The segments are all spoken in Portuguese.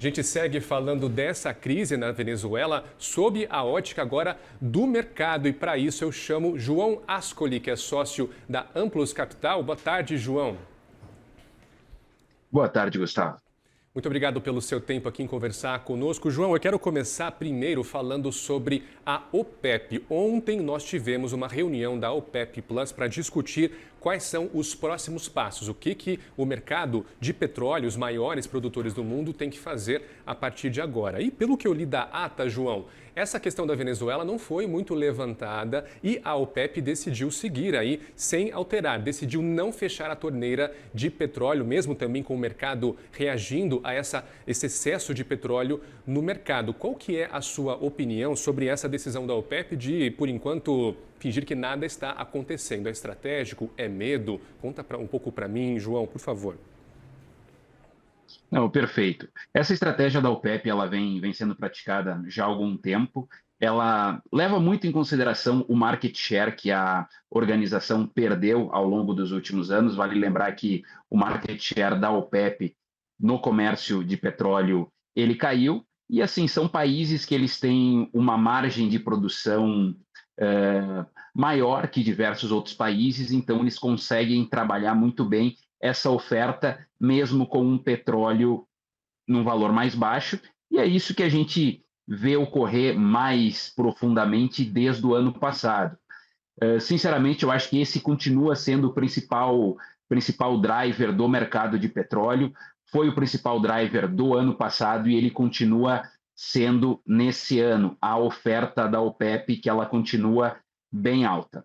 A gente segue falando dessa crise na Venezuela sob a ótica agora do mercado. E para isso eu chamo João Ascoli, que é sócio da Amplos Capital. Boa tarde, João. Boa tarde, Gustavo. Muito obrigado pelo seu tempo aqui em conversar conosco. João, eu quero começar primeiro falando sobre a OPEP. Ontem nós tivemos uma reunião da OPEP Plus para discutir quais são os próximos passos, o que o mercado de petróleo, os maiores produtores do mundo, tem que fazer a partir de agora. E pelo que eu li da ata, João, essa questão da Venezuela não foi muito levantada e a OPEP decidiu seguir aí sem alterar, decidiu não fechar a torneira de petróleo, mesmo também com o mercado reagindo a esse excesso de petróleo no mercado. Qual que é a sua opinião sobre essa decisão da OPEP de, por enquanto, fingir que nada está acontecendo? É estratégico? É medo? Conta um pouco para mim, João, por favor. Não, perfeito. Essa estratégia da OPEP, ela vem sendo praticada já há algum tempo. Ela leva muito em consideração o market share que a organização perdeu ao longo dos últimos anos. Vale lembrar que o market share da OPEP no comércio de petróleo, ele caiu. E assim, são países que eles têm uma margem de produção maior que diversos outros países, então eles conseguem trabalhar muito bem essa oferta, mesmo com um petróleo num valor mais baixo, e é isso que a gente vê ocorrer mais profundamente desde o ano passado. Sinceramente, eu acho que esse continua sendo o principal driver do mercado de petróleo, foi o principal driver do ano passado e ele continua sendo nesse ano a oferta da OPEP, que ela continua bem alta.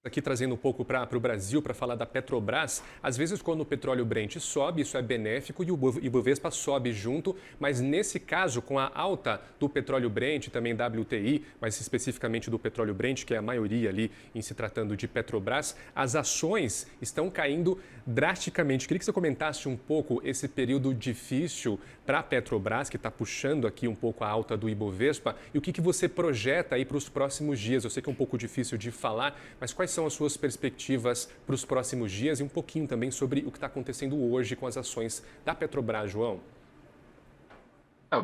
Aqui trazendo um pouco para o Brasil, para falar da Petrobras, às vezes quando o petróleo Brent sobe, isso é benéfico e o Ibovespa sobe junto, mas nesse caso, com a alta do petróleo Brent, também WTI, mas especificamente do petróleo Brent, que é a maioria ali em se tratando de Petrobras, as ações estão caindo drasticamente. Queria que você comentasse um pouco esse período difícil para a Petrobras, que está puxando aqui um pouco a alta do Ibovespa, e o que você projeta aí para os próximos dias. Eu sei que é um pouco difícil de falar, mas quais são as suas perspectivas para os próximos dias e um pouquinho também sobre o que está acontecendo hoje com as ações da Petrobras, João?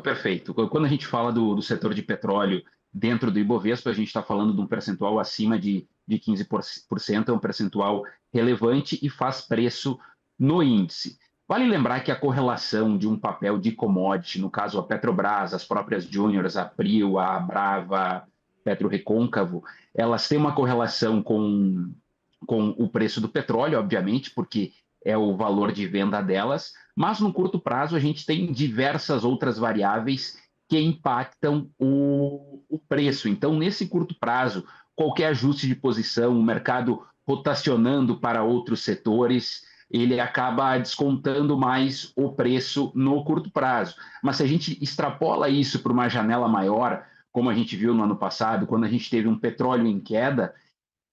Perfeito. Quando a gente fala do setor de petróleo dentro do Ibovespa, a gente está falando de um percentual acima de 15%, é um percentual relevante e faz preço no índice. Vale lembrar que a correlação de um papel de commodity, no caso a Petrobras, as próprias Júniors, a Prio, a Brava, PetroRecôncavo, elas têm uma correlação com o preço do petróleo, obviamente, porque é o valor de venda delas, mas no curto prazo a gente tem diversas outras variáveis que impactam o preço. Então, nesse curto prazo, qualquer ajuste de posição, o mercado rotacionando para outros setores, ele acaba descontando mais o preço no curto prazo. Mas se a gente extrapola isso para uma janela maior, como a gente viu no ano passado, quando a gente teve um petróleo em queda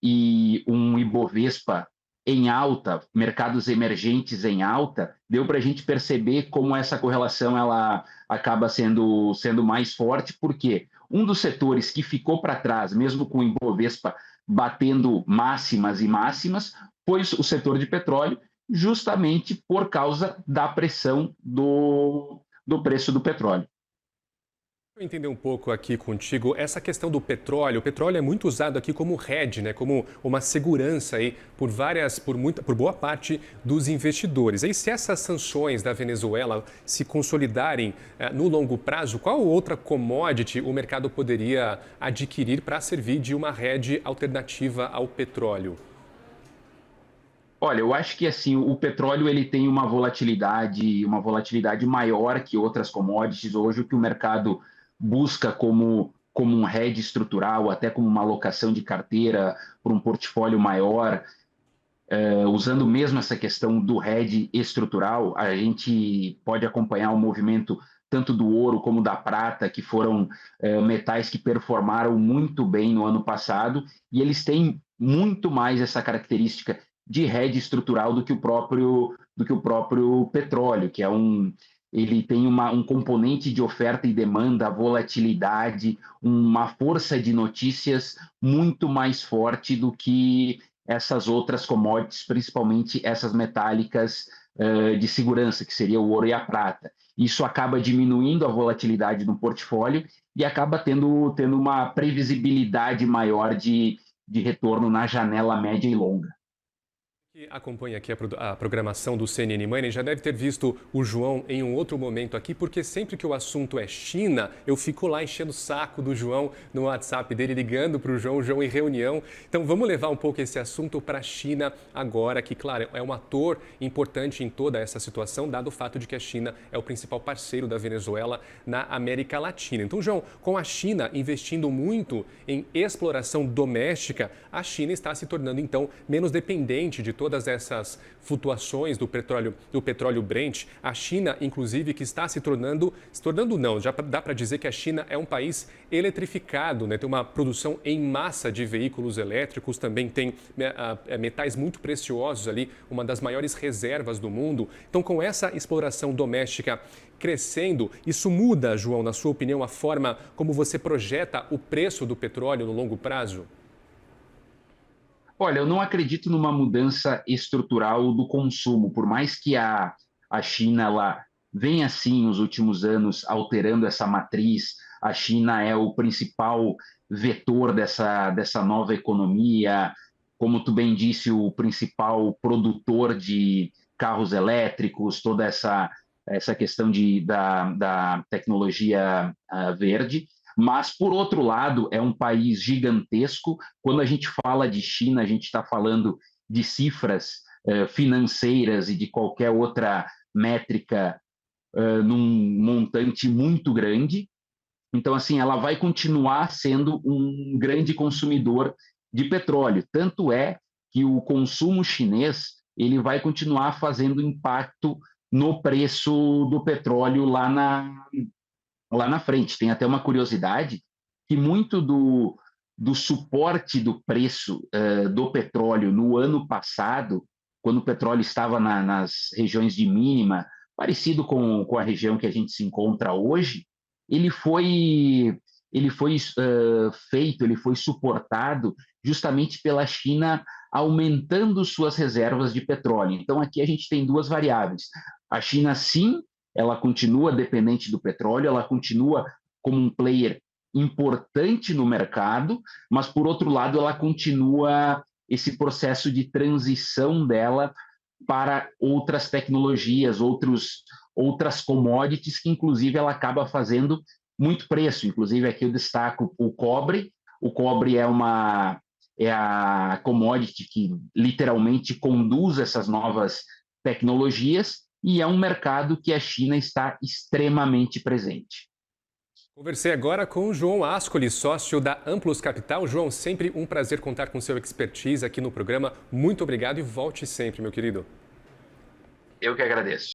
e um Ibovespa em alta, mercados emergentes em alta, deu para a gente perceber como essa correlação ela acaba sendo mais forte, porque um dos setores que ficou para trás, mesmo com o Ibovespa batendo máximas e máximas, foi o setor de petróleo, justamente por causa da pressão do preço do petróleo. Eu entender um pouco aqui contigo essa questão do petróleo. O petróleo é muito usado aqui como hedge, né? Como uma segurança aí por boa parte dos investidores. Aí, se essas sanções da Venezuela se consolidarem no longo prazo, qual outra commodity o mercado poderia adquirir para servir de uma hedge alternativa ao petróleo? Olha, eu acho que assim o petróleo ele tem uma volatilidade maior que outras commodities. Hoje o que o mercado busca como um hedge estrutural, até como uma alocação de carteira para um portfólio maior, usando mesmo essa questão do hedge estrutural, a gente pode acompanhar o movimento tanto do ouro como da prata, que foram metais que performaram muito bem no ano passado, e eles têm muito mais essa característica de hedge estrutural do que o próprio petróleo, que ele tem um componente de oferta e demanda, volatilidade, uma força de notícias muito mais forte do que essas outras commodities, principalmente essas metálicas de segurança, que seria o ouro e a prata. Isso acaba diminuindo a volatilidade do portfólio e acaba tendo uma previsibilidade maior de retorno na janela média e longa. Que acompanha aqui a programação do CNN Money já deve ter visto o João em um outro momento aqui, porque sempre que o assunto é China, eu fico lá enchendo o saco do João no WhatsApp dele, ligando para o João em reunião. Então vamos levar um pouco esse assunto para a China agora, que claro, é um ator importante em toda essa situação, dado o fato de que a China é o principal parceiro da Venezuela na América Latina. Então, João, com a China investindo muito em exploração doméstica, a China está se tornando então menos dependente de todas essas flutuações do petróleo Brent. A China, inclusive, que está se tornando não, já dá para dizer que a China é um país eletrificado, né? Tem uma produção em massa de veículos elétricos, também tem metais muito preciosos ali, uma das maiores reservas do mundo. Então, com essa exploração doméstica crescendo, isso muda, João, na sua opinião, a forma como você projeta o preço do petróleo no longo prazo? Olha, eu não acredito numa mudança estrutural do consumo, por mais que a China ela venha, assim, nos últimos anos, alterando essa matriz. A China é o principal vetor dessa nova economia, como tu bem disse, o principal produtor de carros elétricos, toda essa questão da tecnologia verde. Mas, por outro lado, é um país gigantesco. Quando a gente fala de China, a gente está falando de cifras financeiras e de qualquer outra métrica num montante muito grande. Então, assim, ela vai continuar sendo um grande consumidor de petróleo. Tanto é que o consumo chinês ele vai continuar fazendo impacto no preço do petróleo lá na frente. Tem até uma curiosidade que muito do suporte do preço do petróleo no ano passado, quando o petróleo estava nas regiões de mínima, parecido com a região que a gente se encontra hoje, ele foi feito, ele foi suportado justamente pela China aumentando suas reservas de petróleo. Então, aqui a gente tem duas variáveis. A China, sim, ela continua dependente do petróleo, ela continua como um player importante no mercado, mas, por outro lado, ela continua esse processo de transição dela para outras tecnologias, outras commodities, que, inclusive, ela acaba fazendo muito preço. Inclusive, aqui eu destaco o cobre. O cobre é a commodity que literalmente conduz essas novas tecnologias, e é um mercado que a China está extremamente presente. Conversei agora com o João Ascoli, sócio da Amplus Capital. João, sempre um prazer contar com seu expertise aqui no programa. Muito obrigado e volte sempre, meu querido. Eu que agradeço.